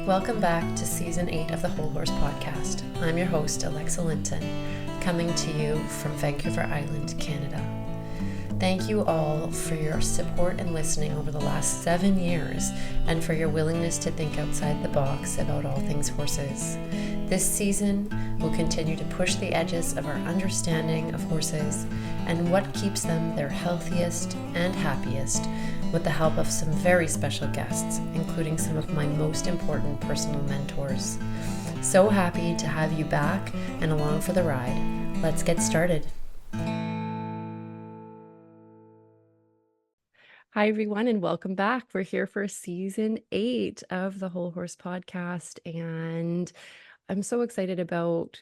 Welcome back to Season 8 of the Whole Horse Podcast. I'm your host, Alexa Linton, coming to you from Vancouver Island, Canada. Thank you all for your support and listening over the last 7 years and for your willingness to think outside the box about all things horses. This season, we'll continue to push the edges of our understanding of horses and what keeps them their healthiest and happiest with the help of some very special guests, including some of my most important personal mentors. So happy to have you back and along for the ride. Let's get started. Hi, everyone, and welcome back. We're here for Season 8 of the Whole Horse Podcast, and I'm so excited about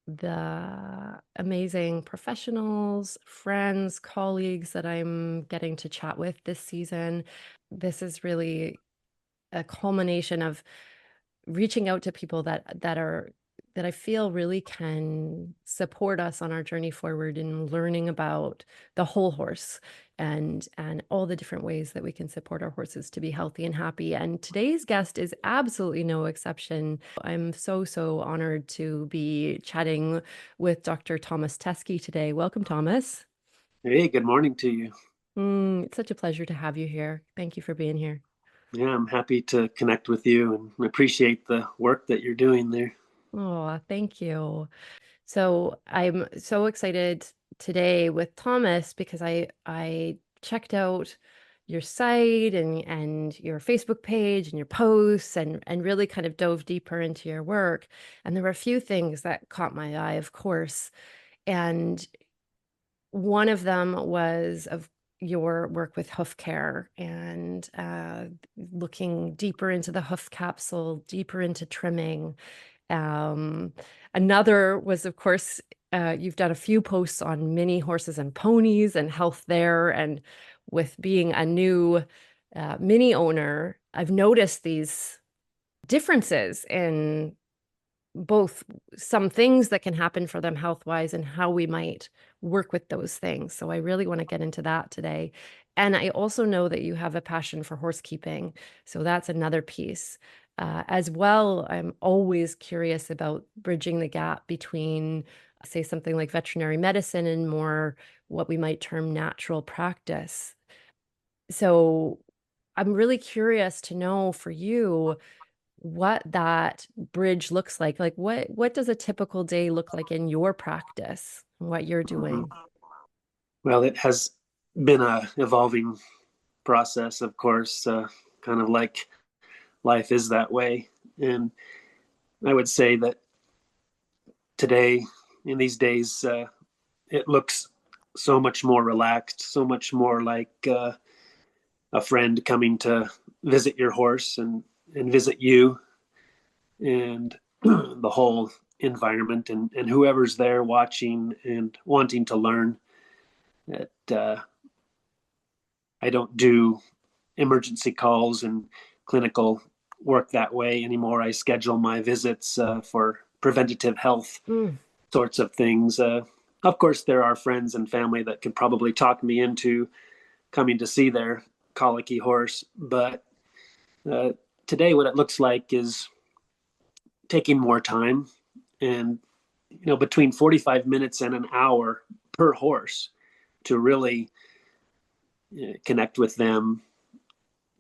the amazing professionals, friends, colleagues that I'm getting to chat with this season. This is really a culmination of reaching out to people that I feel really can support us on our journey forward in learning about the whole horse and all the different ways that we can support our horses to be healthy and happy. And today's guest is absolutely no exception. I'm so honored to be chatting with Dr. Tomas Teskey today. Welcome, Thomas. Hey, good morning to you. It's such a pleasure to have you here. Thank you for being here. Yeah, I'm happy to connect with you and appreciate the work that you're doing there. Oh, thank you. So I'm so excited today with Thomas because I checked out your site and your Facebook page and your posts and really kind of dove deeper into your work. And there were a few things that caught my eye, of course. And one of them was of your work with hoof care and looking deeper into the hoof capsule, deeper into trimming. Another was, of course, you've done a few posts on mini horses and ponies and health there. And with being a new mini owner, I've noticed these differences in both some things that can happen for them health-wise and how we might work with those things. So I really want to get into that today. And I also know that you have a passion for horse keeping. So that's another piece. As well, I'm always curious about bridging the gap between, say, something like veterinary medicine and more what we might term natural practice. So I'm really curious to know for you what that bridge looks like. Like what does a typical day look like in your practice and what you're doing? Well, it has been a evolving process, of course, kind of like life is that way. And I would say that today, in these days, it looks so much more relaxed, so much more like a friend coming to visit your horse and visit you and the whole environment and whoever's there watching and wanting to learn. That I don't do emergency calls and clinical work that way anymore. I schedule my visits for preventative health sorts of things. Of course, there are friends and family that could probably talk me into coming to see their colicky horse, but today what it looks like is taking more time and between 45 minutes and an hour per horse to really connect with them,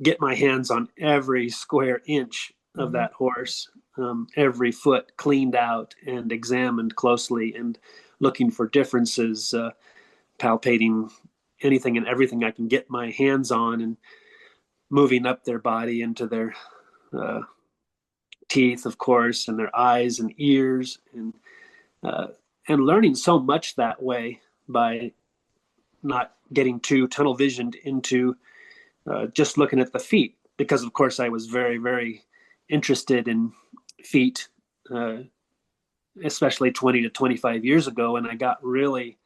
get my hands on every square inch of that horse, every foot cleaned out and examined closely and looking for differences, palpating anything and everything I can get my hands on and moving up their body into their teeth, of course, and their eyes and ears, and learning so much that way by not getting too tunnel visioned into just looking at the feet, because of course I was very interested in feet, especially 20 to 25 years ago, and I got really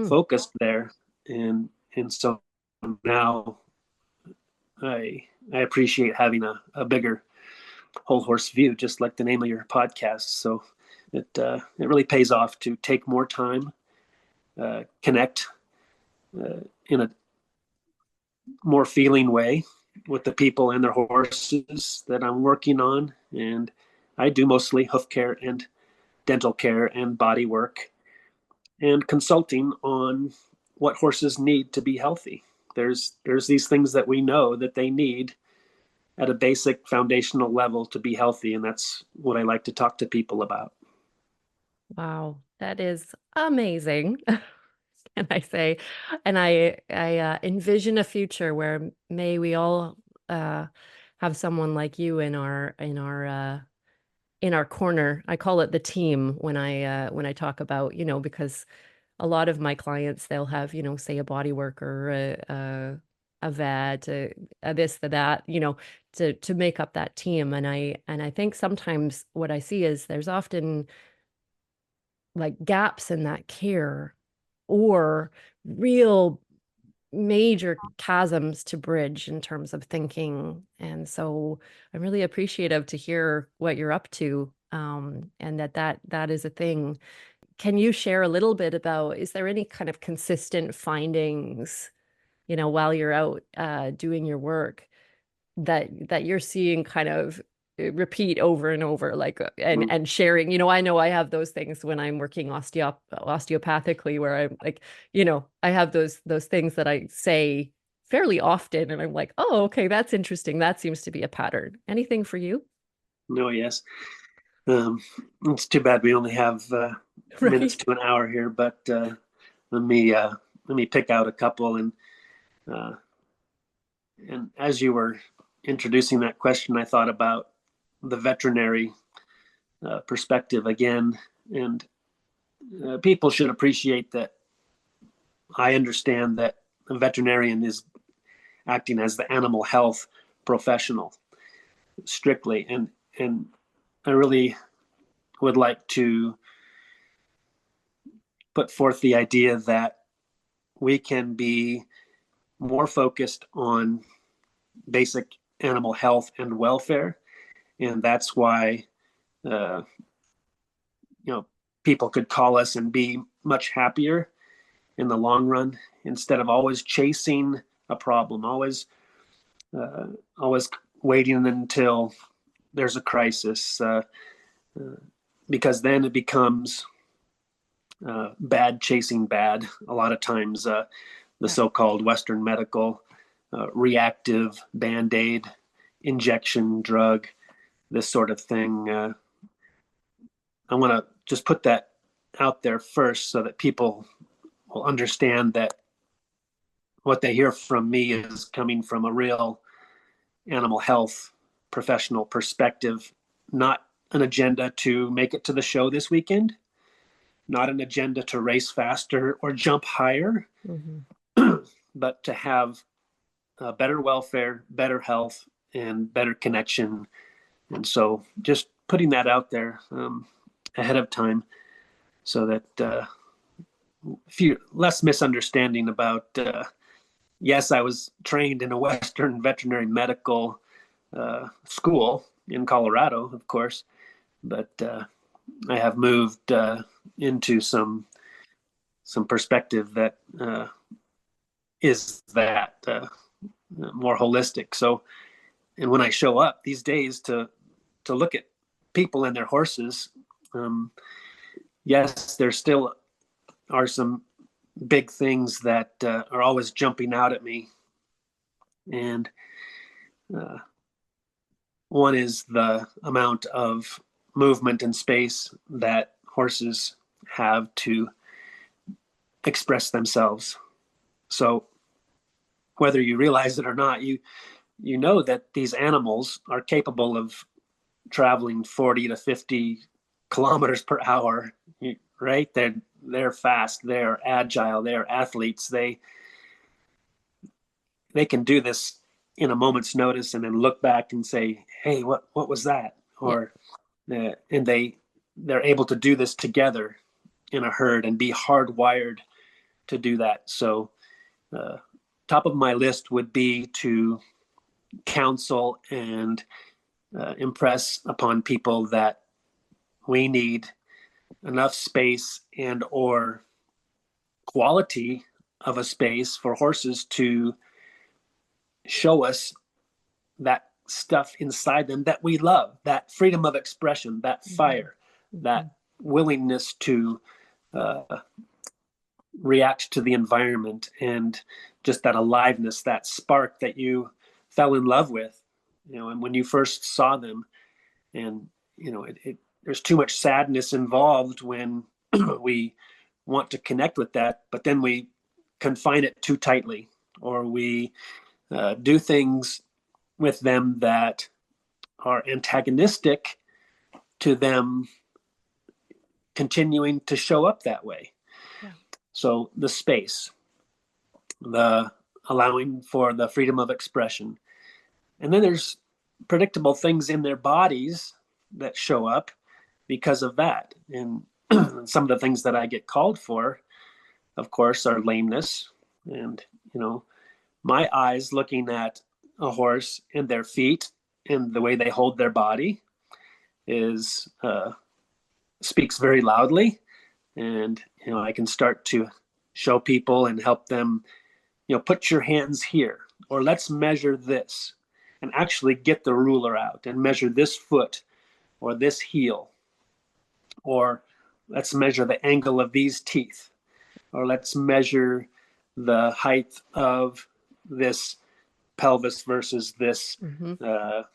focused there, and so now I appreciate having a bigger whole horse view, just like the name of your podcast. So it really pays off to take more time, connect in a more feeling way with the people and their horses that I'm working on, And I do mostly hoof care and dental care and body work and consulting on what horses need to be healthy. There's these things that we know that they need at a basic foundational level to be healthy, and that's what I like to talk to people about. Wow, that is amazing. And I say, and I envision a future where may we all uh, have someone like you in our corner. I call it the team when I talk about, because a lot of my clients, they'll have, say a body worker, a vet, a this, the that, to make up that team. And I think sometimes what I see is there's often like gaps in that care or real major chasms to bridge in terms of thinking. And so I'm really appreciative to hear what you're up to, and that is a thing. Can you share a little bit about, is there any kind of consistent findings, while you're out doing your work that you're seeing kind of repeat over and over, like and sharing, I know I have those things when I'm working osteopathically where I'm like, I have those things that I say fairly often and I'm like, oh, okay, that's interesting, that seems to be a pattern. Anything for you? No, yes. Um, it's too bad we only have minutes Right. to an hour here, but let me uh, let me pick out a couple. Uh, and as you were introducing that question, I thought about the veterinary perspective again, and people should appreciate that. I understand that a veterinarian is acting as the animal health professional strictly, and I really would like to put forth the idea that we can be more focused on basic animal health and welfare, and that's why uh, you know people could call us and be much happier in the long run instead of always chasing a problem, uh, always waiting until there's a crisis, uh, because then it becomes bad chasing bad. A lot of times, the Yeah. so-called Western medical reactive band-aid injection drug, this sort of thing. I want to just put that out there first so that people will understand that what they hear from me is coming from a real animal health professional perspective, not an agenda to make it to the show this weekend, not an agenda to race faster or jump higher, Hmm. but to have better welfare, better health, and better connection. And so just putting that out there ahead of time so that few less misunderstanding about yes, I was trained in a Western veterinary medical school in Colorado, of course, but I have moved into some perspective that is that more holistic. So, and when I show up these days to look at people and their horses, um, yes, there still are some big things that are always jumping out at me, and uh, one is the amount of movement and space that horses have to express themselves. So whether you realize it or not, you know that these animals are capable of traveling 40 to 50 kilometers per hour, right? They're fast, they're agile, they're athletes. They can do this in a moment's notice and then look back and say, "Hey, what was that?" Yeah. Or and they're able to do this together in a herd and be hardwired to do that. So, uh, top of my list would be to counsel and impress upon people that we need enough space and or quality of a space for horses to show us that stuff inside them that we love, that freedom of expression, that Mhm. fire, Mhm. that willingness to uh, react to the environment, and just that aliveness, that spark that you fell in love with, and when you first saw them. And, there's too much sadness involved when we want to connect with that, but then we confine it too tightly, or we do things with them that are antagonistic to them continuing to show up that way. Yeah. So the space, the allowing for the freedom of expression. And then there's predictable things in their bodies that show up because of that. And some of the things that I get called for, of course, are lameness. And, my eyes looking at a horse and their feet and the way they hold their body is speaks very loudly. And, I can start to show people and help them, put your hands here, or let's measure this, and actually get the ruler out and measure this foot or this heel, or let's measure the angle of these teeth, or let's measure the height of this pelvis versus this Mhm.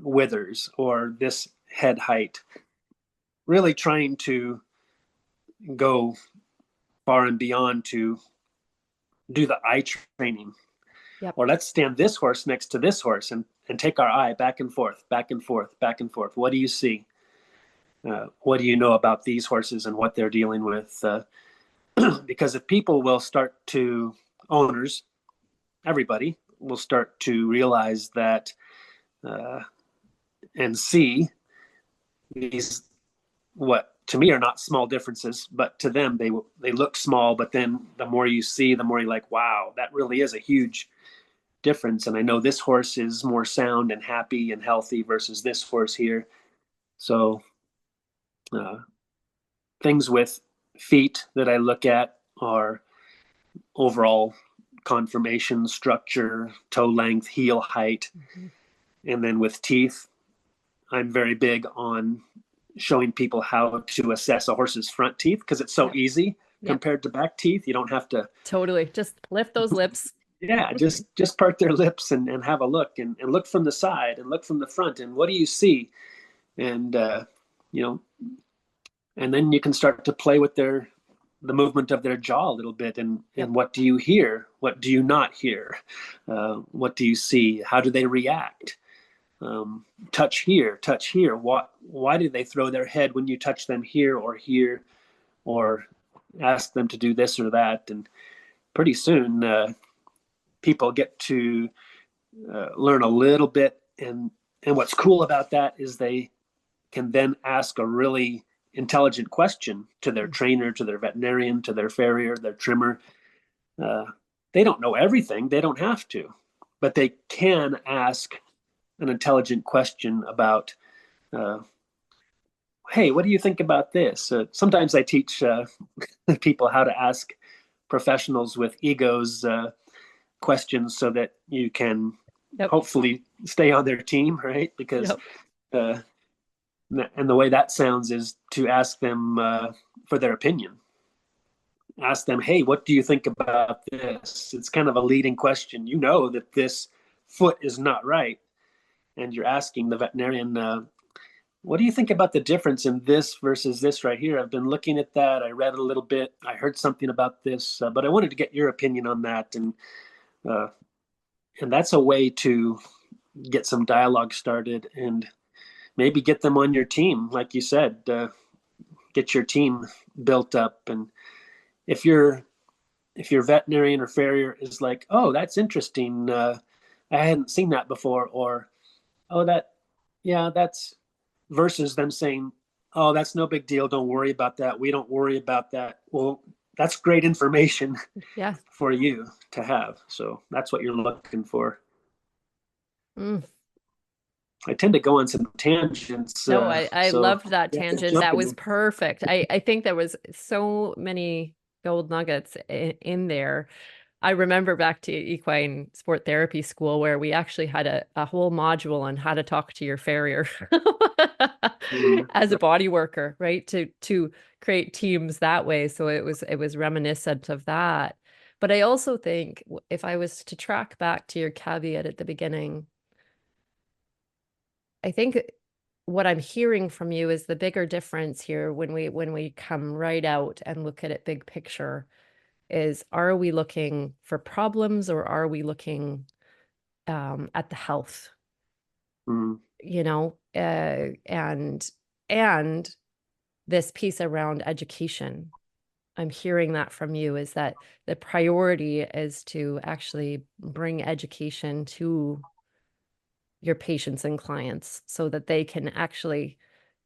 withers, or this head height. Really trying to go far and beyond to do the eye training. Yep. Or let's stand this horse next to this horse and take our eye back and forth, back and forth, back and forth. What do you see? What do you know about these horses and what they're dealing with? Because if people will start to, owners, everybody will start to realize that uh, and see these, what to me are not small differences, but to them they look small. But then the more you see, the more you're like, wow, that really is a huge difference. And I know this horse is more sound and happy and healthy versus this horse here. So uh, things with feet that I look at are overall conformation, structure, toe length, heel height. Mhm. And then with teeth, I'm very big on showing people how to assess a horse's front teeth, because it's so Yep. easy Yep. compared to back teeth. You don't have to, Totally. Just lift those lips. yeah, just part their lips and have a look, and look from the side and look from the front, and what do you see? And you know and then you can start to play with the movement of their jaw a little bit, and Yep. what do you hear, what do you not hear, what do you see, how do they react, touch here, touch here, why do they throw their head when you touch them here, or ask them to do this or that. And pretty soon people get to learn a little bit. And what's cool about that is they can then ask a really intelligent question to their trainer, to their veterinarian, to their farrier, their trimmer. Uh, they don't know everything, they don't have to, but they can ask an intelligent question about, uh, hey, what do you think about this? Sometimes I teach people how to ask professionals with egos questions so that you can Yep. hopefully stay on their team, right? Because Yep. uh, and the way that sounds is to ask them for their opinion. Ask them, hey, what do you think about this? It's kind of a leading question. You know that this foot is not right, and you're asking the veterinarian, what do you think about the difference in this versus this right here? I've been looking at that. I read a little bit. I heard something about this, but I wanted to get your opinion on that. Uh, and that's a way to get some dialogue started, and maybe get them on your team, like you said. Get your team built up. And if your veterinarian or farrier is like, oh, that's interesting, I hadn't seen that before, or oh, that, yeah, that's, versus them saying, oh, that's no big deal, don't worry about that, we don't worry about that. Well, that's great information Yeah. for you to have. So that's what you're looking for. Mm. I tend to go on some tangents, No, I so loved that you have to tangent. jump That in was there. perfect. I think there was so many gold nuggets in there. I remember back to equine sport therapy school where we actually had a whole module on how to talk to your farrier Mm, as a body worker, right? To create teams that way. So it was reminiscent of that. But I also think if I was to track back to your caveat at the beginning, I think what I'm hearing from you is the bigger difference here when we come right out and look at it big picture is, are we looking for problems or are we looking at the health, mm, you know, and this piece around education. I'm hearing that from you is that the priority is to actually bring education to your patients and clients so that they can actually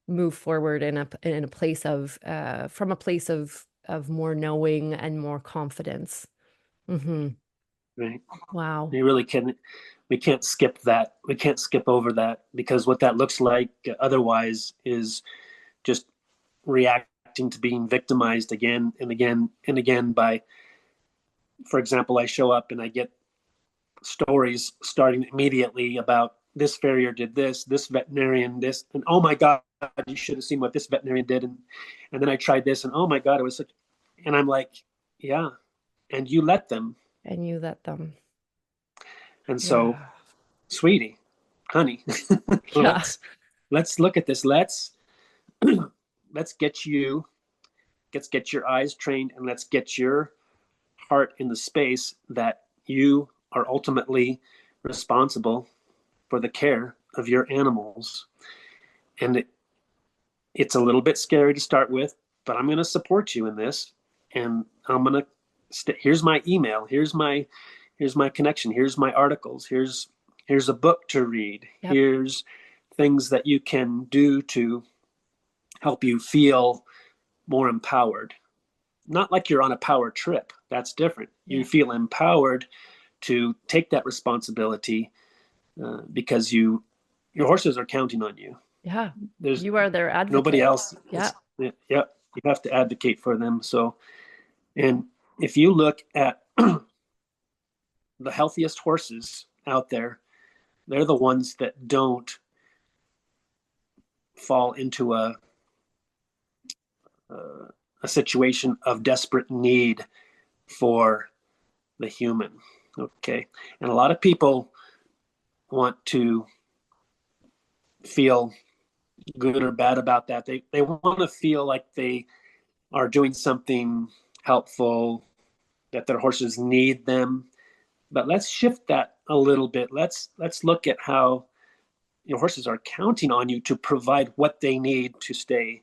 move forward in a place of from a place of more knowing and more confidence. Hmm. right. Wow. You really can. We can't skip that. We can't skip over that because what that looks like otherwise is just reacting to being victimized again and again and again by, for example, I show up and I get stories starting immediately about this farrier did this veterinarian this, and oh my God, you should have seen what this veterinarian did, and then I tried this, and oh my God, it was such, and I'm like, yeah, and you let them, And you let them. and so, Yeah. sweetie, honey, Yeah. let's let's look at this. Let's get your eyes trained, and let's get your heart in the space that you are ultimately responsible for the care of your animals. And it's a little bit scary to start with, but I'm going to support you in this. And I'm going to here's my email, here's my connection, here's my articles, here's a book to read, Yep. here's things that you can do to help you feel more empowered. Not like you're on a power trip. That's different. You Yeah. feel empowered to take that responsibility because your horses are counting on you. Yeah. There's You are their nobody advocate. else. Yeah. Yeah, you have to advocate for them. So, and if you look at the healthiest horses out there, they're the ones that don't fall into a situation of desperate need for the human. Okay, and a lot of people want to feel good or bad about that. They want to feel like they are doing something helpful, that their horses need them. But let's shift that a little bit. Let's look at how your horses are counting on you to provide what they need to stay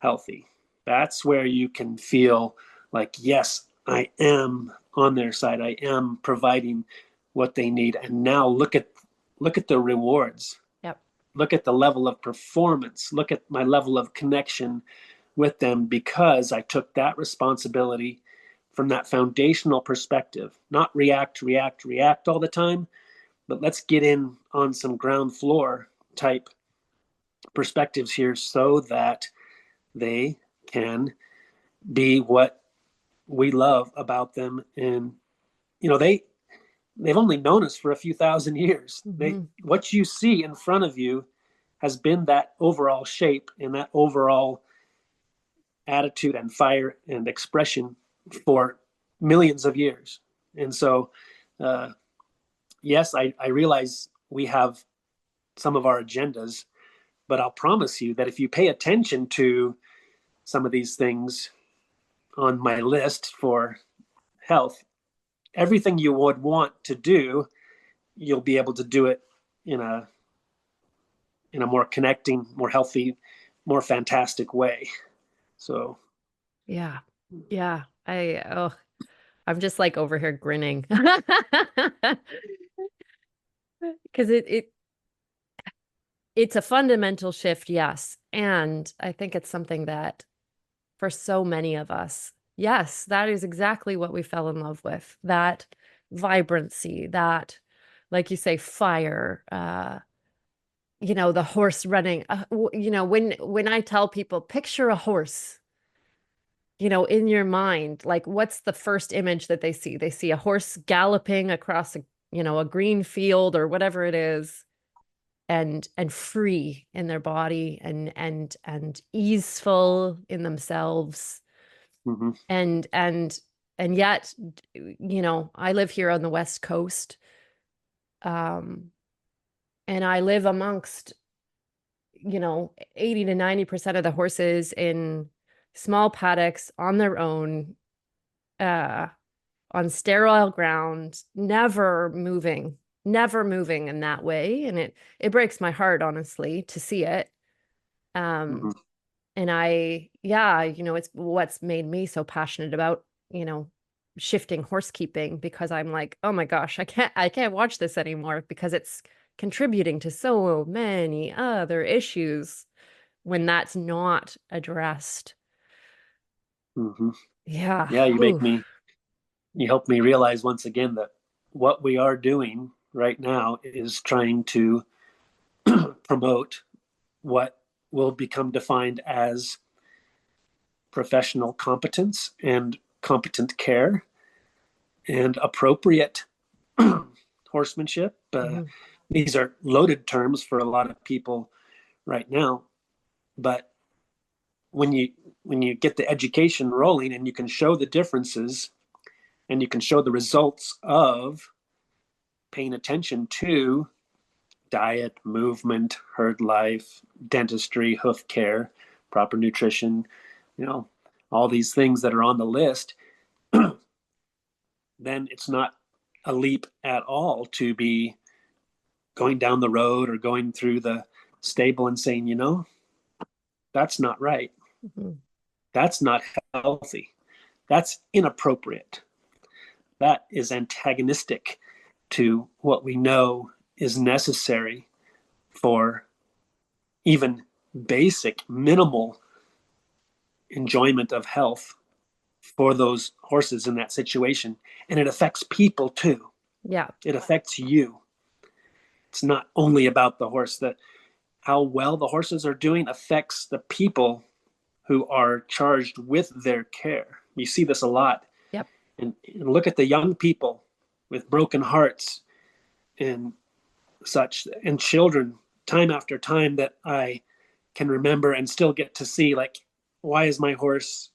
healthy. That's where you can feel like, yes, I am on their side. I am providing what they need. And now look at the rewards. Yep. Look at the level of performance. Look at my level of connection with them because I took that responsibility from that foundational perspective, not react all the time, but let's get in on some ground floor type perspectives here so that they can be what we love about them. And they've only known us for a few thousand years. They Hmm. What you see in front of you has been that overall shape and that overall attitude and fire and expression for millions of years. And so, uh, yes, I realize we have some of our agendas, but I'll promise you that if you pay attention to some of these things on my list for health, everything you would want to do, you'll be able to do it in a more connecting, more healthy, more fantastic way. So, Yeah. Yeah. I'm just like over here grinning. Because it's a fundamental shift, yes. And I think it's something that for so many of us, yes, that is exactly what we fell in love with. That vibrancy, that, like you say, fire, the horse running. When I tell people, picture a horse in your mind, like what's the first image that they see? They see a horse galloping across a green field or whatever it is, and free in their body and easeful in themselves. Mm-hmm. And yet, I live here on the West Coast, um, and I live amongst 80 to 90% of the horses in small paddocks on their own, uh, on sterile ground, never moving in that way. And it breaks my heart, honestly, to see it. Mm-hmm. Um, and yeah, it's what's made me so passionate about, you know, shifting horse keeping, because I'm like, oh my gosh, I can't watch this anymore because it's contributing to so many other issues when that's not addressed. Mm-hmm. Yeah. Yeah, Ooh. you help me realize once again that what we are doing right now is trying to promote what will become defined as professional competence and competent care and appropriate horsemanship. Mhm. These are loaded terms for a lot of people right now, but when you get the education rolling and you can show the differences and you can show the results of paying attention to diet, movement, herd life, dentistry, hoof care, proper nutrition, you know, all these things that are on the list, then it's not a leap at all to be going down the road or going through the stable and saying, that's not right. Mhm. That's not healthy. That's inappropriate. That is antagonistic to what we know is necessary for even basic, minimal enjoyment of health for those horses in that situation. And it affects people too. Yeah. It affects you. It's not only about the horse. That how well the horses are doing affects the people who are charged with their care. You see this a lot. Yep. And look at the young people with broken hearts and such, and children, time after time, that I can remember and still get to see, like, why is my horse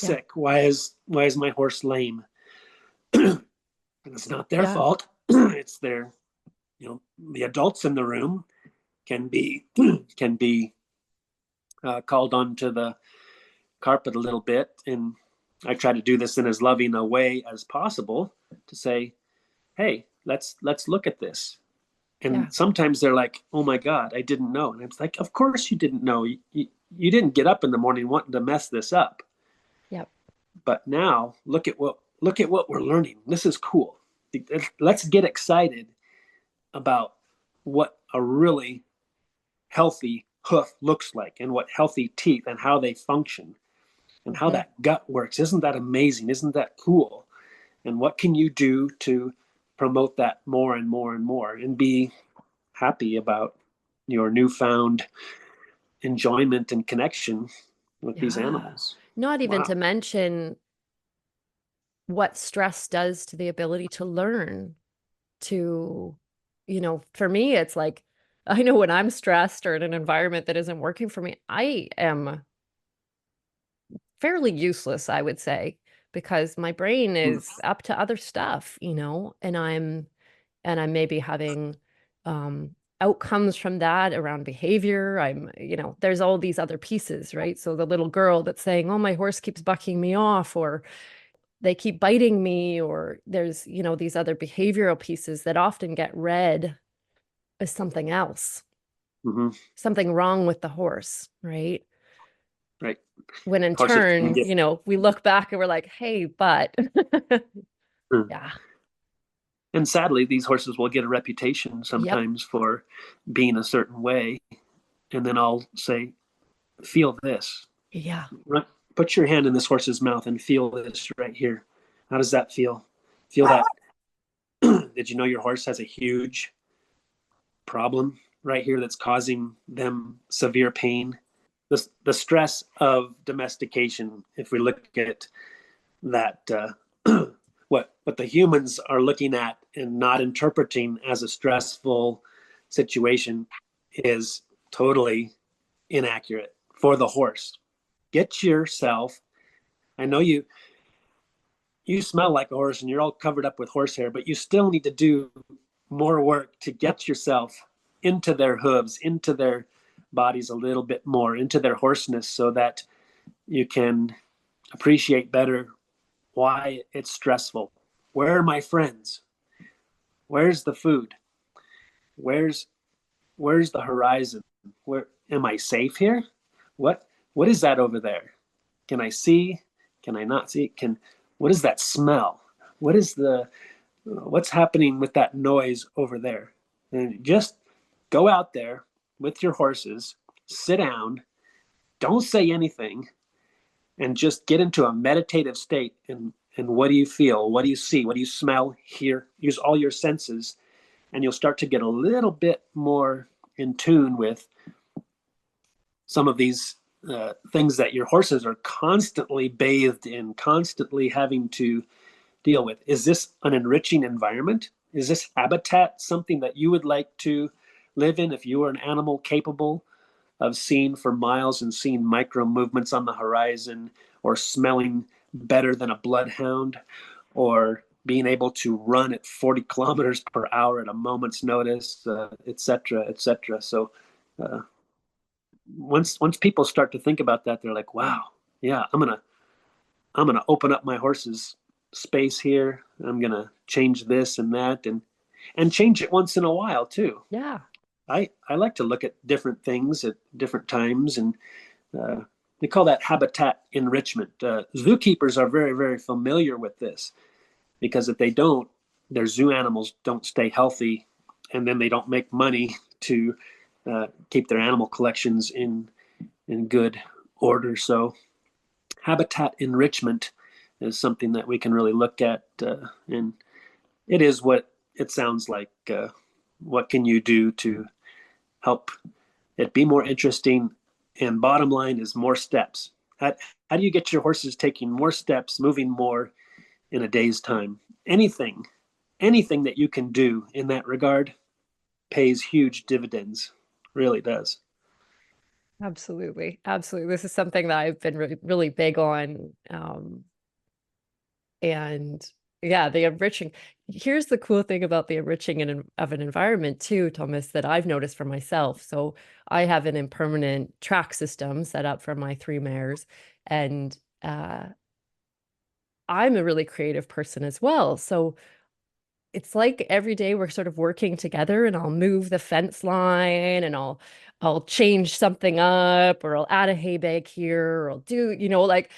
Yeah. sick? Why is my horse lame? And it's not their Yeah. fault. It's their, the adults in the room can be can be called onto the carpet a little bit, and I try to do this in as loving a way as possible to say, hey, let's look at this. Yeah. And sometimes they're like, oh my God, I didn't know. And it's like, of course you didn't know. You didn't get up in the morning wanting to mess this up. Yep. But now look at what we're learning. This is cool. Let's get excited about what a really healthy hoof looks like and what healthy teeth and how they function and how Mhm. that gut works. Isn't that amazing? Isn't that cool? And what can you do to promote that more and more and more and be happy about your newfound enjoyment and connection with these Yeah. animals? Not even to Wow. mention what stress does to the ability to learn, to, for me, it's like, I know when I'm stressed or in an environment that isn't working for me, I am fairly useless, I would say, because my brain Mm, is up to other stuff, and I'm maybe having um outcomes from that around behavior. There's all these other pieces, right? So the little girl that's saying, "Oh, my horse keeps bucking me off," or they keep biting me, or there's, these other behavioral pieces that often get read as something else, mm-hmm. something wrong with the horse, right? Right. When in Horses can turn, get. we look back and we're like, hey, but Mm. yeah, And sadly, these horses will get a reputation yep, sometimes for being a certain way. And then I'll say, feel this. yeah, Put your hand in this horse's mouth and feel this right here. How does that feel? Feel that. Did you know your horse has a huge problem right here that's causing them severe pain? the stress of domestication, if we look at that, what the humans are looking at and not interpreting as a stressful situation is totally inaccurate for the horse. Get yourself, I know you smell like a horse and you're all covered up with horsehair, but you still need to do more work to Yep. get yourself into their hooves, into their bodies a little bit more, into their horseness, so that you can appreciate better why it's stressful. Where are my friends? Where's the food? Where's where's the horizon? Where am I safe here? What is that over there? Can I see? Can I not see? What is that smell? What is what's happening with that noise over there? And just go out there with your horses, sit down, don't say anything, and just get into a meditative state. And what do you feel? What do you see? What do you smell, hear? Use all your senses, and you'll start to get a little bit more in tune with some of these things that your horses are constantly bathed in, constantly having to deal with. Is this an enriching environment? Is this habitat something that you would like to live in if you were an animal capable of seeing for miles and seeing micro movements on the horizon, or smelling better than a bloodhound, or being able to run at 40 kilometers per hour at a moment's notice, et cetera, et cetera. So uh, once people start to think about that, they're like, wow, yeah, I'm gonna open up my horse's space here. I'm gonna change this and that, and change it once in a while too. Yeah. I like to look at different things at different times, and uh, they call that habitat enrichment. Zookeepers are very, very familiar with this, because if they don't, their zoo animals don't stay healthy, and then they don't make money to keep their animal collections in good order. So habitat enrichment is something that we can really look at, and it is what it sounds like. What can you do to help it be more interesting? And bottom line is more steps. How do you get your horses taking more steps, moving more in a day's time? Anything that you can do in that regard pays huge dividends. Really does. Absolutely. Absolutely. This is something that I've been really big on. And yeah, the enriching. Here's the cool thing about the enriching of an environment too, Thomas, that I've noticed for myself. So I have an impermanent track system set up for my three mares, and I'm a really creative person as well. So it's like every day we're sort of working together, and I'll move the fence line, and I'll change something up, or I'll add a hay bag here, or I'll do, like,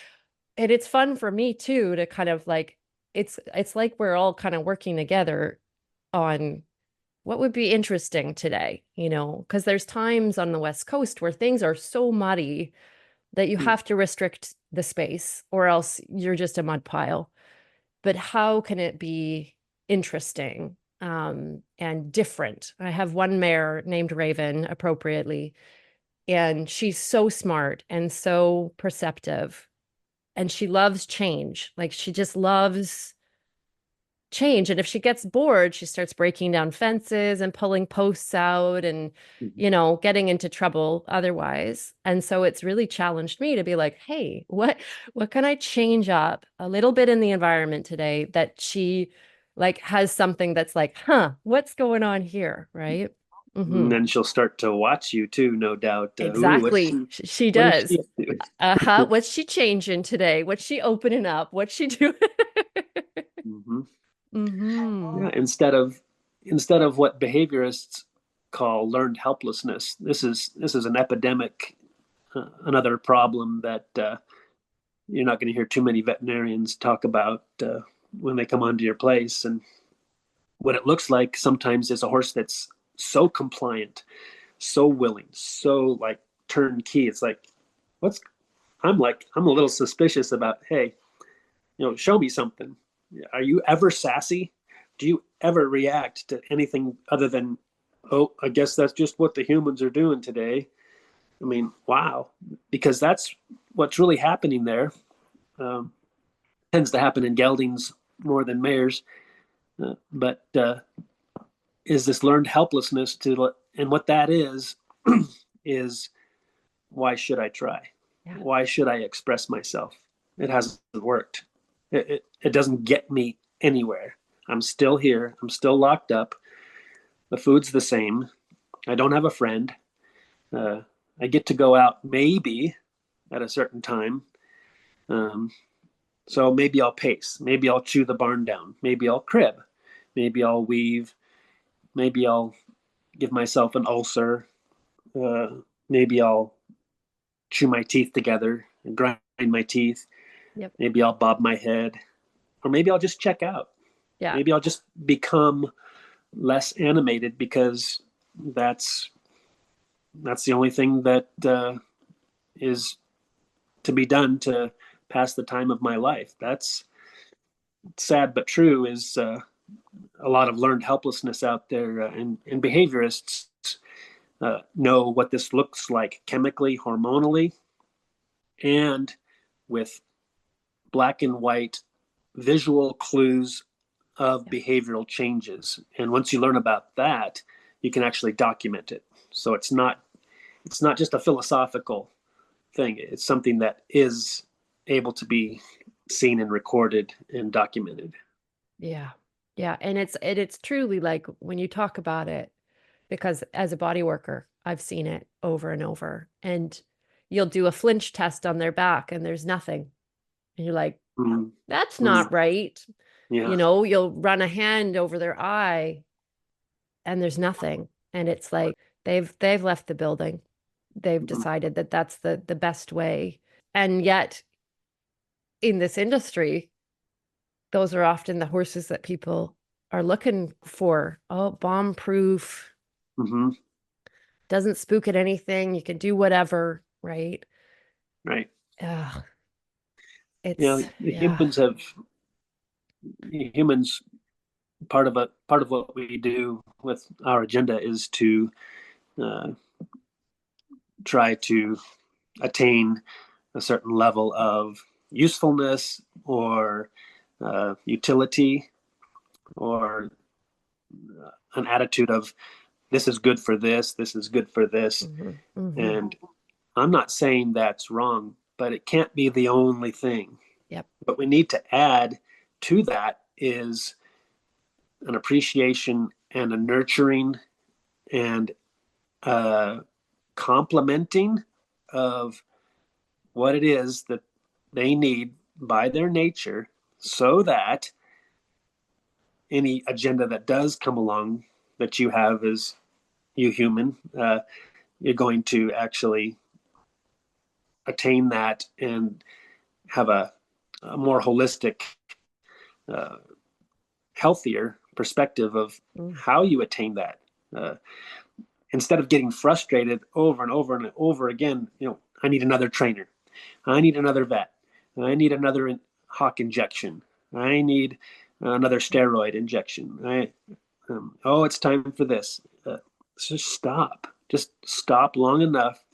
and it's fun for me too to kind of like, it's like we're all kind of working together on what would be interesting today, because there's times on the West Coast where things are so muddy that you Mm. have to restrict the space, or else you're just a mud pile. But how can it be interesting, and different? I have one mare named Raven, appropriately, and she's so smart and so perceptive, and she loves change. Like, she just loves change. And if she gets bored, she starts breaking down fences and pulling posts out, and, Mhm. getting into trouble otherwise. And so it's really challenged me to be like, hey, what can I change up a little bit in the environment today that she like has something that's like, huh, what's going on here? Right. And Hmm. then she'll start to watch you too, no doubt. Ooh, Exactly. She what is does. she up Uh-huh. to? What's she changing today? What's she opening up? What's she doing? Hmm. Hmm. Yeah, instead of what behaviorists call learned helplessness, this is an epidemic, another problem that you're not going to hear too many veterinarians talk about when they come onto your place. And what it looks like sometimes is a horse that's so compliant, so willing, so like turnkey. It's like, what's I'm a little suspicious about, hey, show me something. Are you ever sassy? Do you ever react to anything other than, oh, I guess that's just what the humans are doing today? I mean, wow, because that's what's really happening there. Um, Tends to happen in geldings more than mares, but is this learned helplessness to, and what that is why should I try? Yeah. Why should I express myself? It hasn't worked. It doesn't get me anywhere. I'm still here. I'm still locked up. The food's the same. I don't have a friend. Uh, I get to go out maybe at a certain time. Um, so maybe I'll pace. Maybe I'll chew the barn down. Maybe I'll crib. Maybe I'll weave. Maybe I'll give myself an ulcer. Uh, Maybe I'll chew my teeth together and grind my teeth. Yep. Maybe I'll bob my head, or maybe I'll just check out. Yeah. Maybe I'll just become less animated because that's the only thing that is to be done to pass the time of my life. That's sad but true. Is a lot of learned helplessness out there, and behaviorists know what this looks like chemically, hormonally, and with black and white visual clues of Yeah. behavioral changes. And once you learn about that, you can actually document it. So it's not just a philosophical thing. It's something that is able to be seen and recorded and documented. Yeah. Yeah. And it's truly like when you talk about it, because as a body worker, I've seen it over and over. And you'll do a flinch test on their back and there's nothing. And you're like, Mm, that's mm, not right. yeah. You'll run a hand over their eye and there's nothing. And it's like they've left the building. They've Mm, decided that that's the best way. And yet in this industry, those are often the horses that people are looking for. Oh, bomb proof, mm-hmm, doesn't spook at anything. You can do whatever, right? right. Ugh, Yeah, the yeah, humans part of what we do with our agenda is to uh, try to attain a certain level of usefulness or utility or an attitude of this is good for this is good for this. hmm hmm And I'm not saying that's wrong, but it can't be the only thing. yep, What we need to add to that is an appreciation and a nurturing and a complementing of what it is that they need by their nature so that any agenda that does come along that you have as you human, you're going to actually attain that and have a more holistic, uh, healthier perspective of mm, how you attain that. Uh, Instead of getting frustrated over and over and over again, I need another trainer. I need another vet. I need another hawk injection. I need another steroid injection. Oh, it's time for this. Just stop. Just stop long enough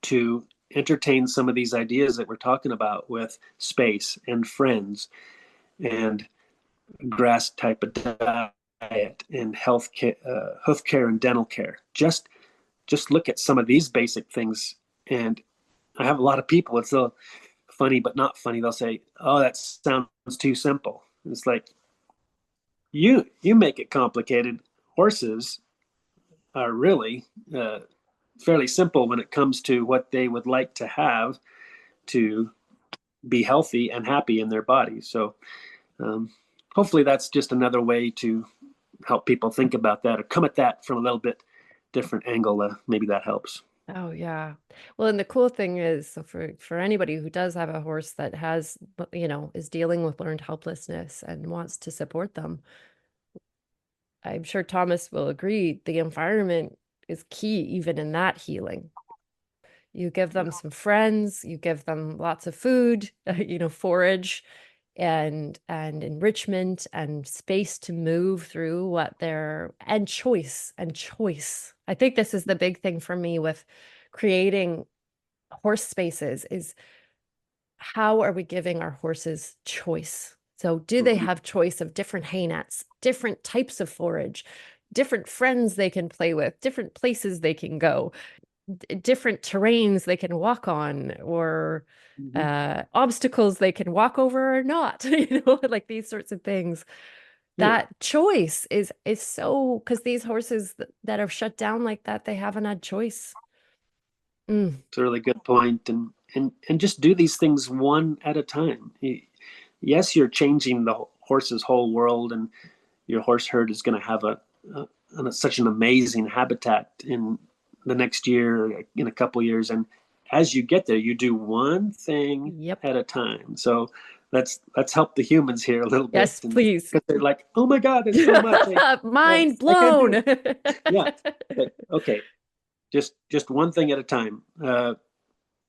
to entertain some of these ideas that we're talking about with space and friends and grass type of diet and health care, hoof care and dental care. Just look at some of these basic things. And I have a lot of people, it's a funny but not funny, they'll say, oh, that sounds too simple. It's like, you make it complicated. Horses are really fairly simple when it comes to what they would like to have to be healthy and happy in their bodies. So um, hopefully that's just another way to help people think about that or come at that from a little bit different angle. Maybe that helps. oh yeah. Well, and the cool thing is, so for anybody who does have a horse that has, is dealing with learned helplessness and wants to support them, I'm sure Thomas will agree, the environment is key even in that healing. You give them some friends, you give them lots of food, forage and enrichment and space to move through what they're and choice. I think this is the big thing for me with creating horse spaces is how are we giving our horses choice? So do they have choice of different hay nets, different types of forage, different friends they can play with, different places they can go, different terrains they can walk on, or obstacles they can walk over or not, like these sorts of things. Yeah, That choice is so, because these horses that are shut down like that, they haven't had choice. Mm, it's a really good point. And just do these things one at a time. Yes, you're changing the horse's whole world, and your horse herd is going to have such an amazing habitat in the next year, in a couple years. And as you get there, you do one thing yep. at a time. So let's help the humans here a little bit, Yes, and please. because they're like, oh my God, there's so much. Mind I can't do blown. it. Yeah, but okay, just one thing at a time.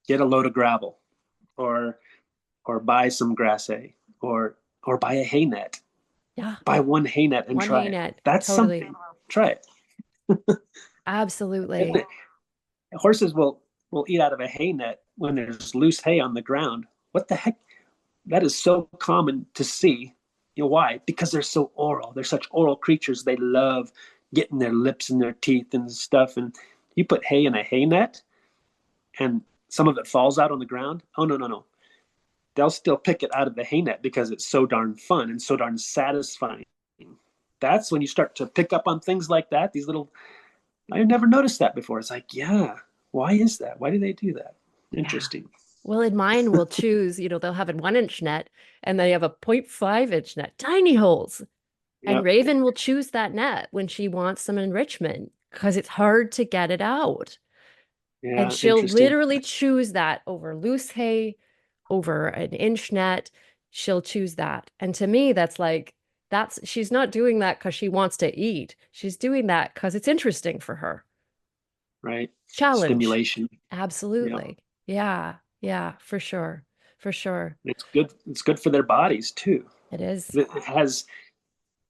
Get a load of gravel, or buy some grass hay, or buy a hay net. Yeah, Buy one hay net and one try hay it. net. That's Totally. something. Try it. Absolutely. Horses will eat out of a hay net when there's loose hay on the ground. What the heck? That is so common to see. You know why? Because they're so oral. They're such oral creatures. They love getting their lips and their teeth and stuff. And you put hay in a hay net, and some of it falls out on the ground. Oh no, no, no. They'll still pick it out of the hay net because it's so darn fun and so darn satisfying. That's when you start to pick up on things like that. These little, I never noticed that before. It's like, yeah, why is that? Why do they do that? Yeah. Interesting. Well, in mine, we'll choose, they'll have a 1 inch net and they have a 0.5 inch net, tiny holes. And Yep. Raven will choose that net when she wants some enrichment because it's hard to get it out. And Yeah, she'll interesting. literally choose that over loose hay, over an inch net. She'll choose that. And to me, that's like, she's not doing that because she wants to eat. She's doing that because it's interesting for her. Right. Challenge. Stimulation. Yep. Absolutely. Yeah. Yeah, for sure. For sure. It's good. It's good for their bodies too. It is. It has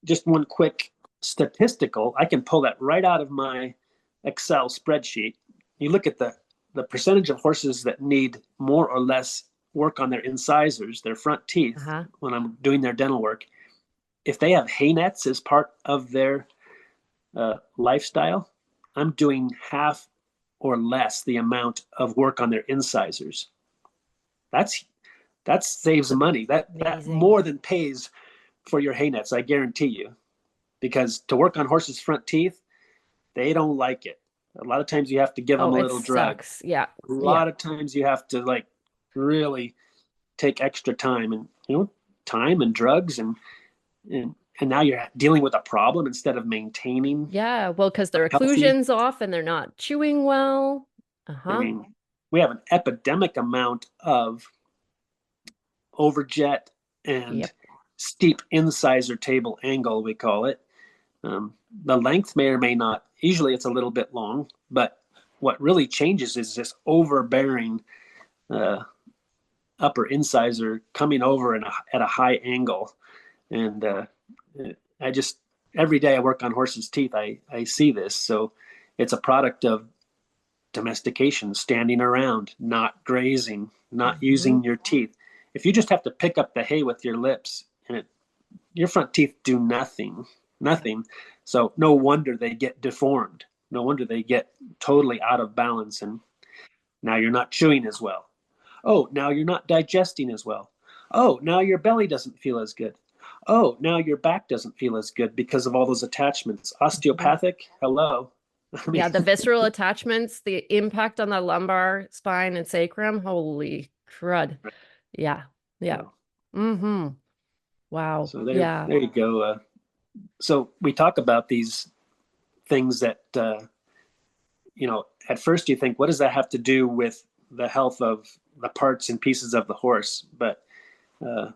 just one quick statistical. I can pull that right out of my Excel spreadsheet. You look at the percentage of horses that need more or less work on their incisors, their front teeth, Uh-huh. when I'm doing their dental work. If they have hay nets as part of their lifestyle, I'm doing half or less the amount of work on their incisors. That's that saves money. That Amazing. more than pays for your hay nets, I guarantee you. Because to work on horses' front teeth, they don't like it. A lot of times you have to give them Oh, a it little drug. sucks. Yeah. A Yeah. lot of times you have to like really take extra time, and time and drugs, and now you're dealing with a problem instead of maintaining. Yeah. Well, because their Healthy. occlusion's off and they're not chewing well. I Uh-huh. mean, we have an epidemic amount of overjet and Yep. steep incisor table angle, we call it. The length may or may not, usually it's a little bit long, but what really changes is this overbearing uh, upper incisor coming over at a high angle. And I just, every day I work on horses' teeth, I see this. So it's a product of domestication, standing around, not grazing, not Hmm. using your teeth. If you just have to pick up the hay with your lips, and your front teeth do nothing, Yeah. nothing. So no wonder they get deformed. No wonder they get totally out of balance. And now you're not chewing as well. Oh, now you're not digesting as well. Oh, now your belly doesn't feel as good. Oh, now your back doesn't feel as good because of all those attachments. Mhm. Osteopathic, hello. I mean, Yeah, the visceral attachments, the impact on the lumbar, spine, and sacrum. Holy crud. Yeah. Yeah. yeah. Mm-hmm. Wow. So there, Yeah. there you go. So we talk about these things that at first you think, what does that have to do with the health of the parts and pieces of the horse? But uh,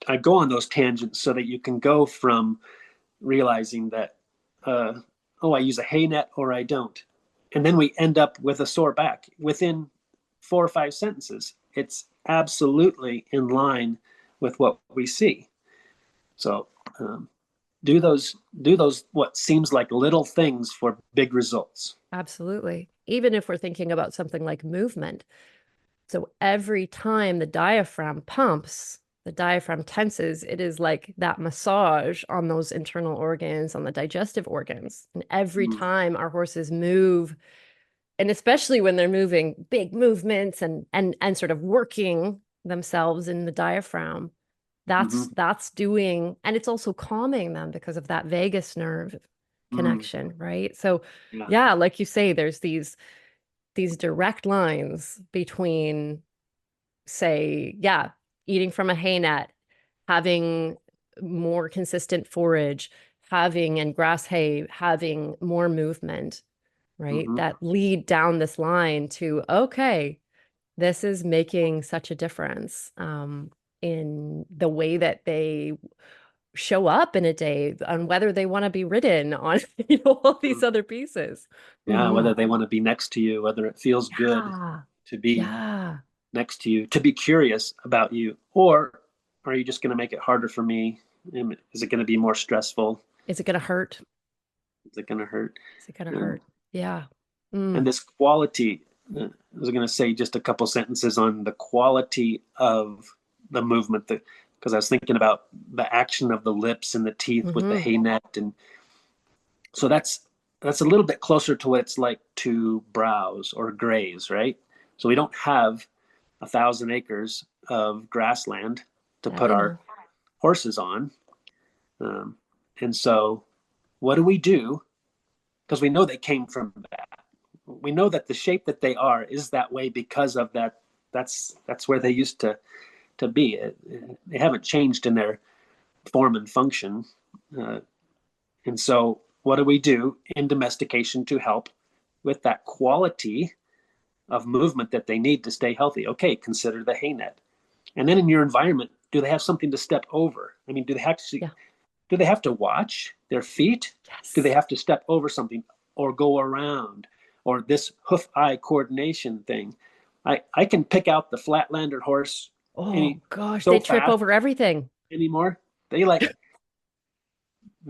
I go on those tangents so that you can go from realizing that, oh, I use a hay net or I don't. And then we end up with a sore back within 4 or 5 sentences. It's absolutely in line with what we see. So do those what seems like little things for big results. Absolutely. even if we're thinking about something like movement. So every time the diaphragm pumps, the diaphragm tenses, it is like that massage on those internal organs, on the digestive organs. And every Mm, time our horses move, and especially when they're moving big movements and sort of working themselves in the diaphragm, mhm, that's doing, and it's also calming them because of that vagus nerve mm, connection, right? So yeah. yeah, like you say, there's these direct lines between, say, yeah, eating from a hay net, having more consistent forage, having and grass hay, having more movement, right? Mhm, That lead down this line to, okay, this is making such a difference in the way that they show up in a day, on whether they want to be ridden on, all these mm. other pieces. Yeah, Hmm. whether they want to be next to you, whether it feels good Yeah. to be Yeah. next to you, to be curious about you, or are you just going to make it harder for me? Is it going to be more stressful? Is it going to hurt? Is it going to hurt? Is it going to Um, hurt? Yeah. and Mm. this quality, I was going to say just a couple sentences on the quality of the movement, because I was thinking about the action of the lips and the teeth with the Hmm. hay net, and so that's a little bit closer to what it's like to browse or graze, right? So we don't have 1,000 acres of grassland to Yeah, put we our know. horses on, um, and so what do we do? Because we know they came from that. We know that the shape that they are is that way because of that. That's where they used to be. They haven't changed in their form and function, uh, and so what do we do in domestication to help with that quality of movement that they need to stay healthy? Okay, consider the hay net. And then in your environment, do they have something to step over? I mean, Yeah. do they have to watch their feet? Do they Yes. have to step over something or go around? Or this hoof eye coordination thing? I can pick out the Flatlander horse Oh any gosh, so they trip fast over everything. anymore. They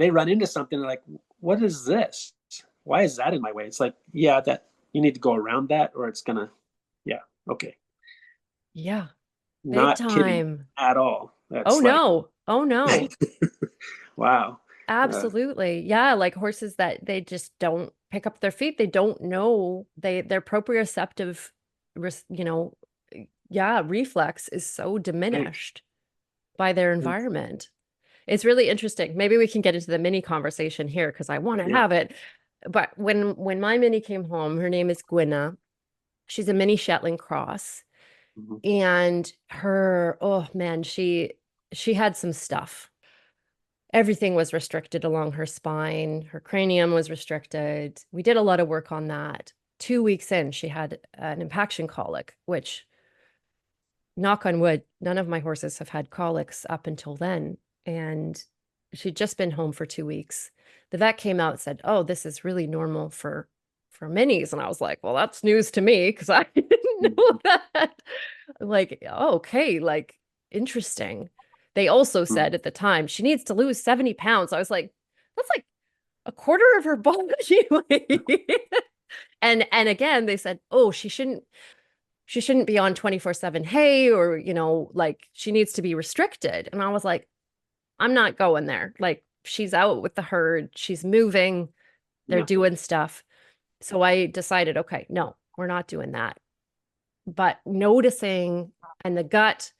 run into something and like, what is this? Why is that in my way? It's like, yeah, that you need to go around that or it's gonna, yeah, okay. Yeah. Big Not kidding time. at all. Oh That's like, no. Oh no. wow. Uh, Absolutely. Yeah, like horses that they just don't pick up their feet. They don't know their proprioceptive, you know, yeah, reflex is so right. diminished by their And, environment. It's really interesting. Maybe we can get into the mini conversation here because I want to yeah. have it. But when my mini came home, her name is Gwynna. She's a mini Shetland cross. Mhm. And her, oh man, she had some stuff. Everything was restricted along her spine. Her cranium was restricted. We did a lot of work on that. 2 weeks in, she had an impaction colic, which, knock on wood, none of my horses have had colics up until then. And she'd just been home for 2 weeks. The vet came out and said, "Oh, this is really normal for minis." And I was like, "Well, that's news to me because I didn't know Mhm. that." Like, oh, okay, like interesting. They also Mhm. said at the time she needs to lose 70 pounds. I was like, that's like a quarter of her body weight. And again, they said, "Oh, she shouldn't be on 24/7 hay, or, like she needs to be restricted." And I was like, I'm not going there. Like, she's out with the herd, she's moving, they're Yeah. doing stuff. So I decided, okay, no, we're not doing that. But noticing, and the gut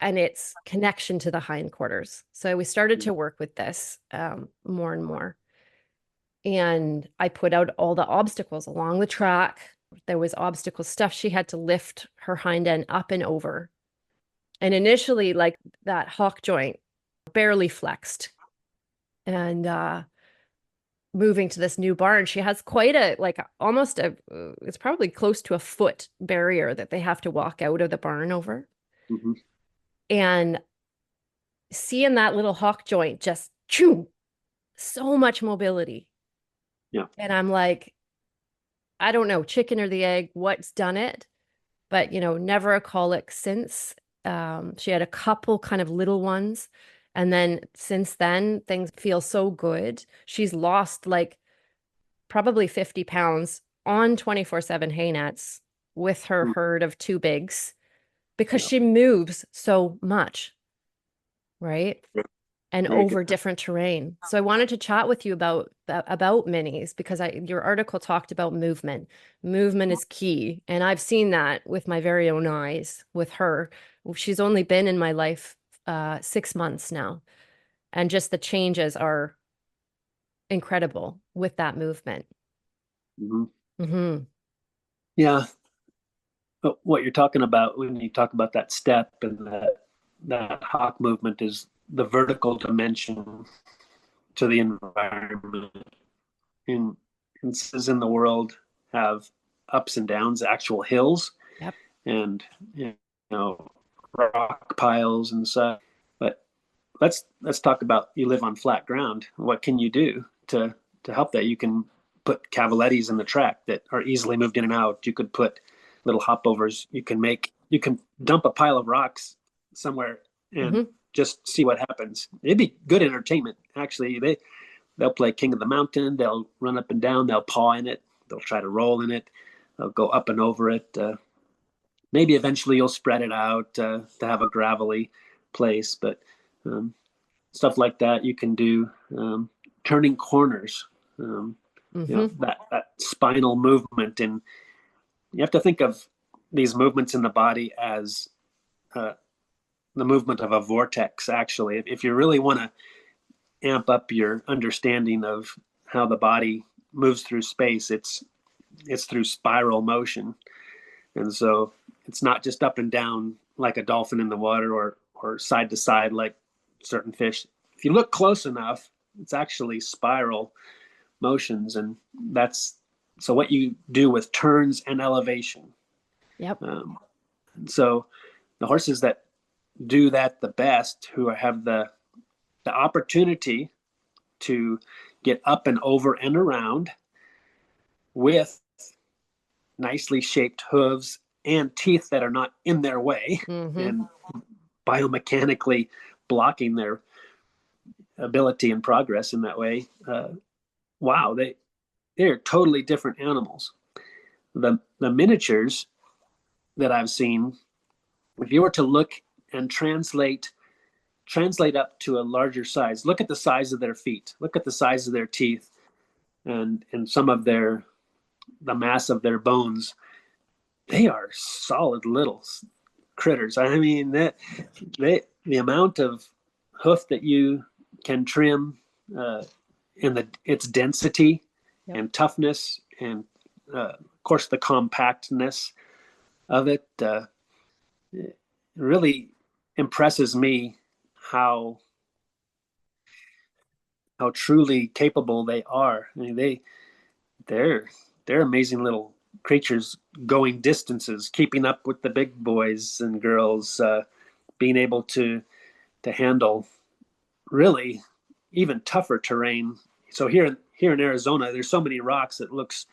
and its connection to the hindquarters. So we started Mhm. to work with this more and more. And I put out all the obstacles along the track. There was obstacle stuff. She had to lift her hind end up and over. And initially, like, that hock joint barely flexed. And moving to this new barn, she has quite a, like, almost it's probably close to a foot barrier that they have to walk out of the barn over. Mhm. And seeing that little hock joint just chew, so much mobility. Yeah. And I'm like, I don't know, chicken or the egg, what's done it? But, never a colic since. She had a couple kind of little ones. And then since then, things feel so good. She's lost like probably 50 pounds on 24/7 hay nets with her Mm. herd of two bigs because Yeah. she moves so much, right? And Very good. over different terrain. So I wanted to chat with you about minis because your article talked about movement. Movement is key, and I've seen that with my very own eyes with her. She's only been in my life 6 months now, and just the changes are incredible with that movement. Hmm. Hmm. Yeah. But what you're talking about when you talk about that step and that hawk movement is the vertical dimension to the environment. In instances in the world have ups and downs, actual hills Yep. and know rock piles and such. But let's talk about you live on flat ground. What can you do to help that? You can put cavalettis in the track that are easily moved in and out. You could put little hopovers. You can dump a pile of rocks somewhere and Hmm. just see what happens. It'd be good entertainment. Actually, they'll play King of the Mountain. They'll run up and down. They'll paw in it. They'll try to roll in it. They'll go up and over it. Maybe eventually you'll spread it out to have a gravelly place, but um, stuff like that you can do. Turning corners, um, Hmm. that spinal movement, and you have to think of these movements in the body as uh, the movement of a vortex. Actually, if you really want to amp up your understanding of how the body moves through space, it's through spiral motion. And so it's not just up and down like a dolphin in the water or side to side like certain fish. If you look close enough, it's actually spiral motions. And that's so what you do with turns and elevation. Yep. And so the horses that do that the best, who have the opportunity to get up and over and around with nicely shaped hooves and teeth that are not in their way Hmm. and biomechanically blocking their ability and progress in that way. Wow, they're totally different animals. The miniatures that I've seen, if you were to look and translate up to a larger size, look at the size of their feet, look at the size of their teeth, and some of the mass of their bones. They are solid little critters. I mean, the amount of hoof that you can trim, and its density Yep. and toughness, and of course the compactness of it, it really impresses me how how truly capable they are. I mean, they're they're amazing little creatures, going distances, keeping up with the big boys and girls, being able to handle really even tougher terrain. So here in Arizona, there's so many rocks it looks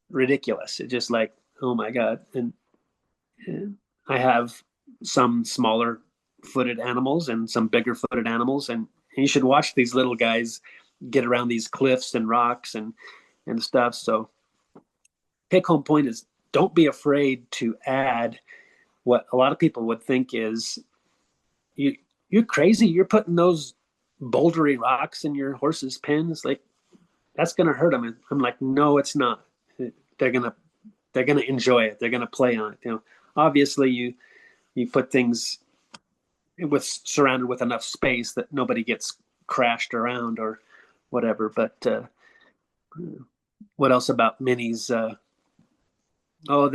ridiculous. It's just like, oh my god. And I have some smaller footed animals and some bigger footed animals, and you should watch these little guys get around these cliffs and rocks and stuff. So take home point is, don't be afraid to add what a lot of people would think is, you you're crazy. You're putting those bouldery rocks in your horse's pen. It's like, that's gonna hurt them. And I'm like, no, it's not. They're gonna they're gonna enjoy it. They're gonna play on it. Obviously you put things with surrounded with enough space that nobody gets crashed around or whatever. But what else about minis? Oh,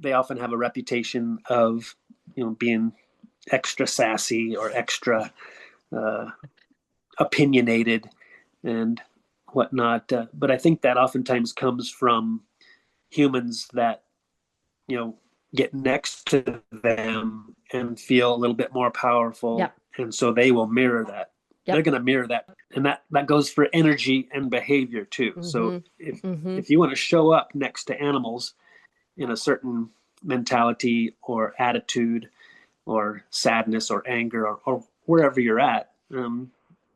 they often have a reputation of being extra sassy or extra uh, opinionated and whatnot. But I think that oftentimes comes from humans that you know get next to them and feel a little bit more powerful, Yep. and so they will mirror that. They're Yep. going to mirror that, and that goes for energy and behavior too. So Hmm. Hmm. if you want to show up next to animals in a certain mentality or attitude or sadness or anger or wherever you're at,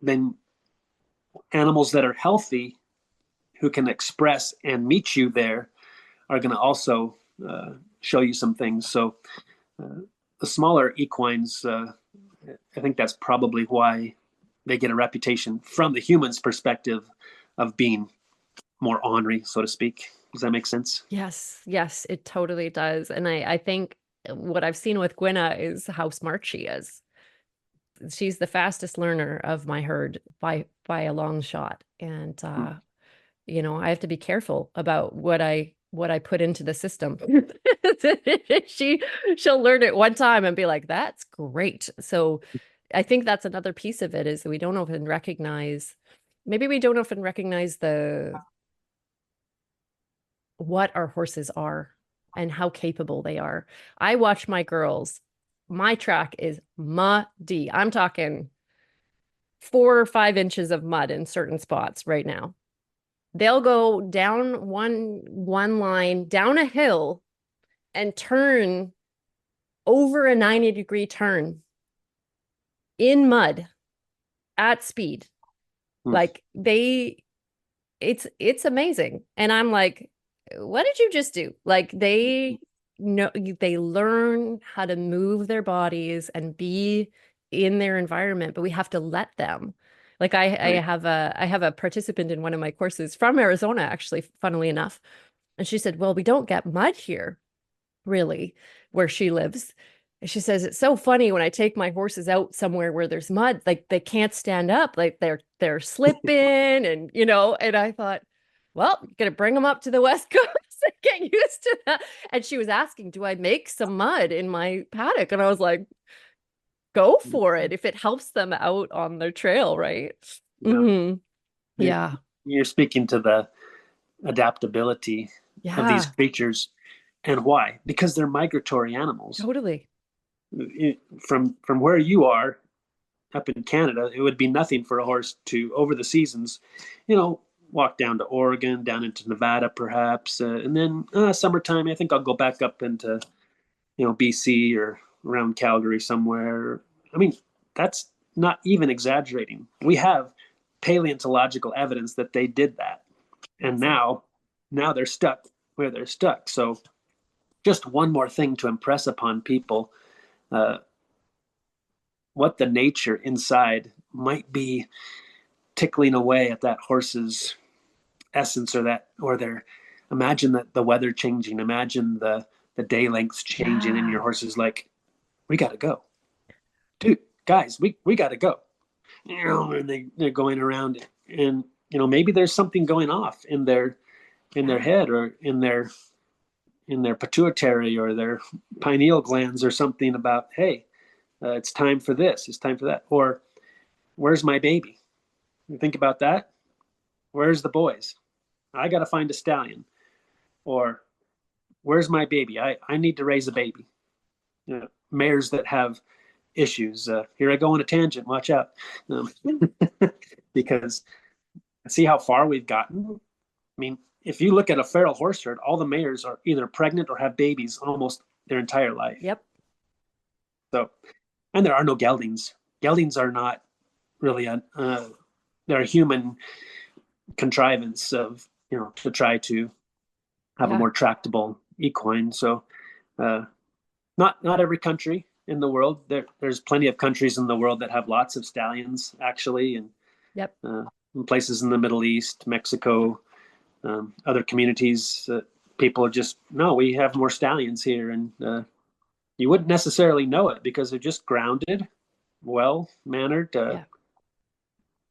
then animals that are healthy who can express and meet you there are going to also show you some things. So the smaller equines, I think that's probably why they get a reputation from the human's perspective of being more ornery, so to speak. Does that make sense? Yes, yes, it totally does. And I think what I've seen with Gwenna is how smart she is. She's the fastest learner of my herd by a long shot. And you know, I have to be careful about what I put into the system. She she'll learn it one time and be like, that's great. So I think that's another piece of it is we don't often recognize, maybe we don't often recognize the what our horses are and how capable they are. I watch my girls. My track is muddy. I'm talking 4 or 5 inches of mud in certain spots right now. They'll go down one line, down a hill, and turn over a 90-degree turn in mud at speed. Mm. Like it's amazing. And I'm like, what did you just do? Like they know they learn how to move their bodies and be in their environment, but we have to let them. Like Right. I have a participant in one of my courses from Arizona, actually, funnily enough. And she said, well, we don't get mud here, really, where she lives. And she says, it's so funny when I take my horses out somewhere where there's mud, like they can't stand up, like they're slipping and and I thought, well, you're gonna bring them up to the West Coast and get used to that. And she was asking, do I make some mud in my paddock? And I was like, go for it if it helps them out on their trail, right? Yeah. Hmm. You're, Yeah. you're speaking to the adaptability of these Yeah, creatures. And why? Because they're migratory animals. totally. From where you are up in Canada, it would be nothing for a horse to, over the seasons, you know, walk down to Oregon, down into Nevada, perhaps, and then summertime. I think I'll go back up into BC or around Calgary somewhere. I mean, that's not even exaggerating. We have paleontological evidence that they did that, and Awesome. now they're stuck where they're stuck. So just one more thing to impress upon people uh, what the nature inside might be tickling away at that horse's essence or their imagine the weather changing, imagine the day lengths changing, and Yeah. your horse is like, we gotta go, dude, guys, we gotta go. And they're going around, and maybe there's something going off in their Yeah. head, or in their pituitary or their pineal glands, or something about, hey, it's time for this, it's time for that. Or where's my baby? You think about that. Where's the boys? I got to find a stallion. Or where's my baby? I need to raise a baby. Mares that have issues. Here I go on a tangent. Watch out. Um, because see how far we've gotten. I mean, if you look at a feral horse herd, all the mares are either pregnant or have babies almost their entire life. Yep. So, and there are no geldings. Geldings are not really they're a human contrivance of to try to have a Yeah. more tractable equine. So uh, not every country in the world. There's plenty of countries in the world that have lots of stallions, actually, and Yep. uh, in places in the Middle East, Mexico, other communities. People are just, no, we have more stallions here, and you wouldn't necessarily know it because they're just grounded, well mannered, Yeah.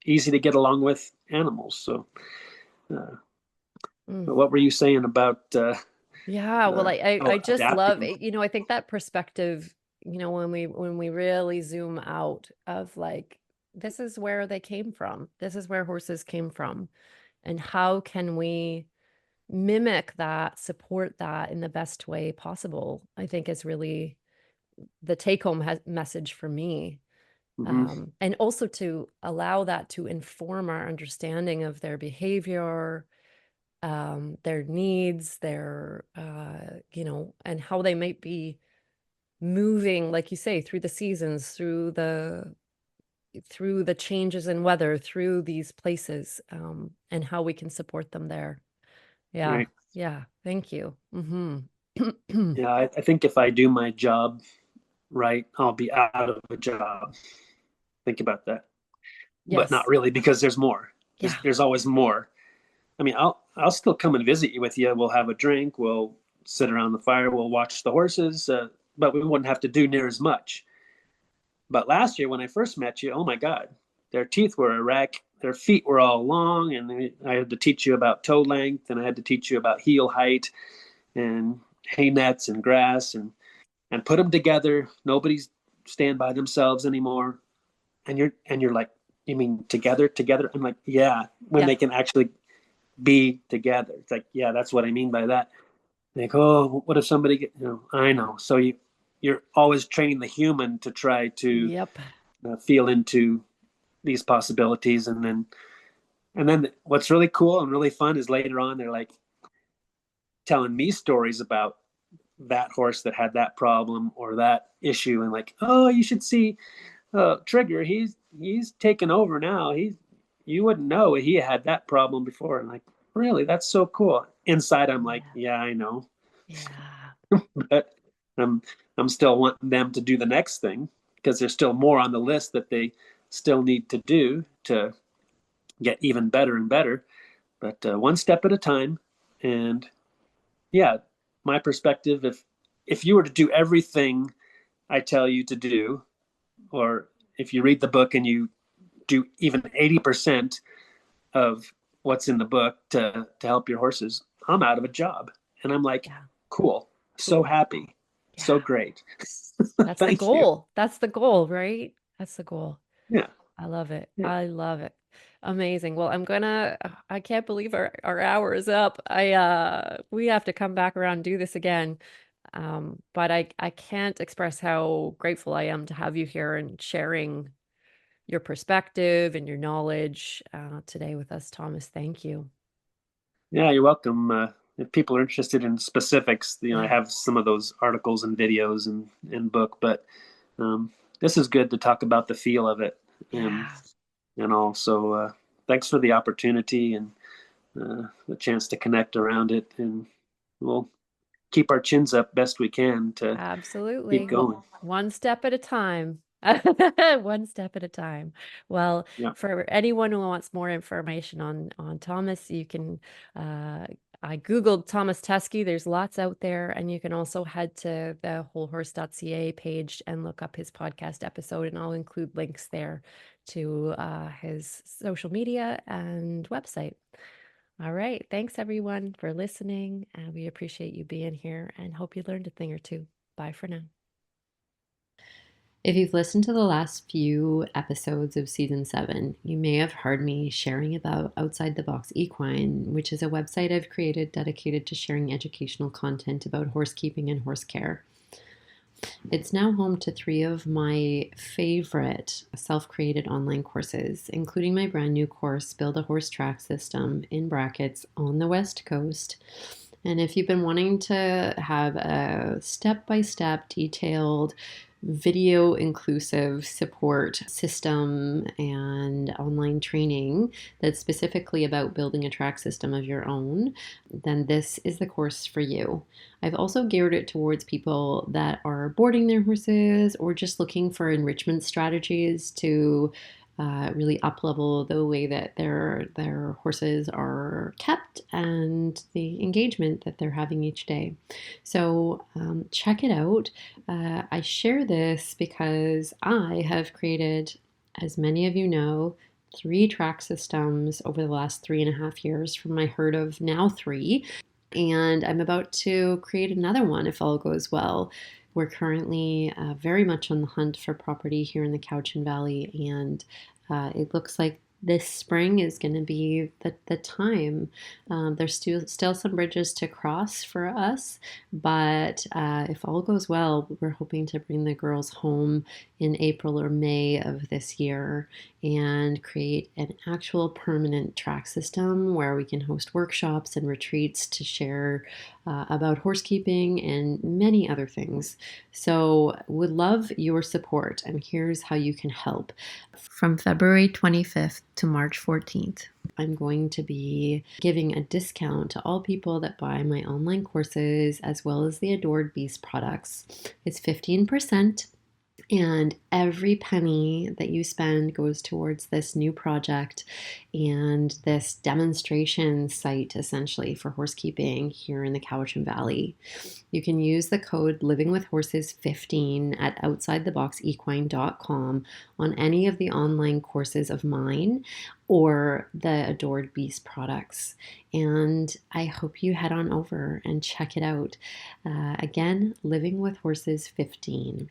easy to get along with animals. So, uh, Mm. but what were you saying about Yeah, well, I just love adapting? it. I think that perspective, when we really zoom out of like, this is where they came from. This is where horses came from. And how can we mimic that, support that in the best way possible? I think is really the take-home message for me. Mm-hmm. And also to allow that to inform our understanding of their behavior, their needs, and how they might be moving, like you say, through the seasons, through through the changes in weather, through these places, and how we can support them there. Yeah. Right. Yeah. Thank you. Mm-hmm. Yeah, I think if I do my job right, I'll be out of a job. Think about that. But not Yes. really, because there's more. Yeah. There's always more. I mean, I'll still come and visit you with you. We'll have a drink. We'll sit around the fire. We'll watch the horses. But we wouldn't have to do near as much. But last year when I first met you, oh my God, their teeth were a wreck. Their feet were all long, and I had to teach you about toe length, and I had to teach you about heel height and hay nets and grass, and put them together. Nobody's stand by themselves anymore. And you're like, you mean together? I'm like, yeah, when Yeah. they can actually be together. It's like, yeah, that's what I mean by that. Like, oh, what if somebody get, I know. So you're always training the human to try to Yep. feel into these possibilities. And then what's really cool and really fun is later on they're like telling me stories about that horse that had that problem or that issue, and like, oh, you should see Trigger. He's taken over now. You wouldn't know he had that problem before. And like, really, that's so cool. Inside, I'm like, Yeah. yeah, I know, Yeah. but I'm I'm still wanting them to do the next thing, because there's still more on the list that they still need to do to get even better and better. But one step at a time. And yeah, my perspective, if you were to do everything I tell you to do, or if you read the book and you do even 80% of what's in the book to help your horses, I'm out of a job. And I'm like, Yeah. cool, so Cool. happy, so Yeah. great. That's the Thank you. goal. That's the goal, right? That's the goal. Yeah, I love it. yeah, I love it. Amazing. Well, I can't believe our hour is up. We have to come back around and do this again. But I can't express how grateful I am to have you here and sharing your perspective and your knowledge today with us, Thomas. Thank you. yeah. You're welcome. If people are interested in specifics, I Yeah. have some of those articles and videos and book. But this is good to talk about the feel of it, and Yeah. and also thanks for the opportunity and the chance to connect around it. And we'll keep our chins up best we can to keep Absolutely. Well, going. one step at a time. One step at a time. Well, Yeah. for anyone who wants more information on Thomas, you can I Googled Tomas Teskey. There's lots out there, and you can also head to the wholehorse.ca page and look up his podcast episode, and I'll include links there to his social media and website. All right. Thanks everyone for listening. We appreciate you being here and hope you learned a thing or two. Bye for now. If you've listened to the last few episodes of season 7, you may have heard me sharing about Outside the Box Equine, which is a website I've created dedicated to sharing educational content about horsekeeping and horse care. It's now home to 3 of my favorite self-created online courses, including my brand new course, Build a Horse Track System, in brackets, on the West Coast. And if you've been wanting to have a step-by-step detailed video inclusive support system and online training that's specifically about building a track system of your own, then this is the course for you. I've also geared it towards people that are boarding their horses or just looking for enrichment strategies to really up-level the way that their horses are kept and the engagement that they're having each day. So check it out. I share this because I have created, as many of you know, 3 track systems over the last 3.5 years from my herd of now 3. And I'm about to create another one if all goes well. We're currently very much on the hunt for property here in the Cowichan Valley, and it looks like this spring is going to be the time. There's still some bridges to cross for us, but if all goes well, we're hoping to bring the girls home in April or May of this year and create an actual permanent track system where we can host workshops and retreats to share about horsekeeping and many other things. So, would love your support, and here's how you can help. From February 25th to March 14th, I'm going to be giving a discount to all people that buy my online courses as well as the Adored Beast products. It's 15%. And every penny that you spend goes towards this new project and this demonstration site, essentially, for horsekeeping here in the Cowichan Valley. You can use the code livingwithhorses15 at outsidetheboxequine.com on any of the online courses of mine or the Adored Beast products. And I hope you head on over and check it out. Again, Living with Horses 15.